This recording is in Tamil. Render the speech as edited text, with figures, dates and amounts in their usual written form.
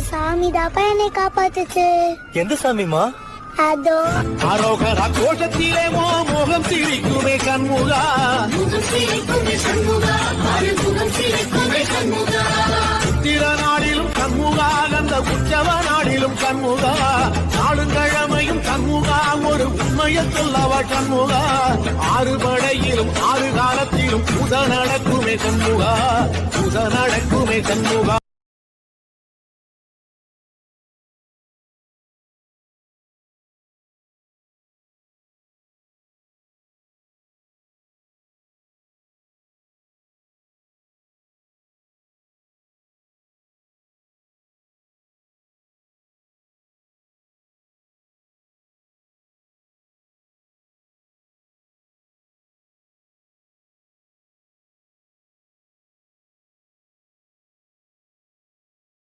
சாமி தாப்பா என்னை காப்பாத்துச்சு. எந்த சாமிமா? அதோ அரோகரா கோஷத்திலே மோகம் சிரிக்குமே கண்முகா, சித்திர நாடிலும் கண்முகா, அந்த உற்சவ நாடிலும் கண்முகா, நாளுங்கிழமையும் கண்முகா, ஒரு உண்மையை சொல்லவ கண்முகா, ஆறு படையிலும் ஆறு காலத்திலும் புத நடக்குமே கண்முகா, புத நடக்குமே கண்முகா.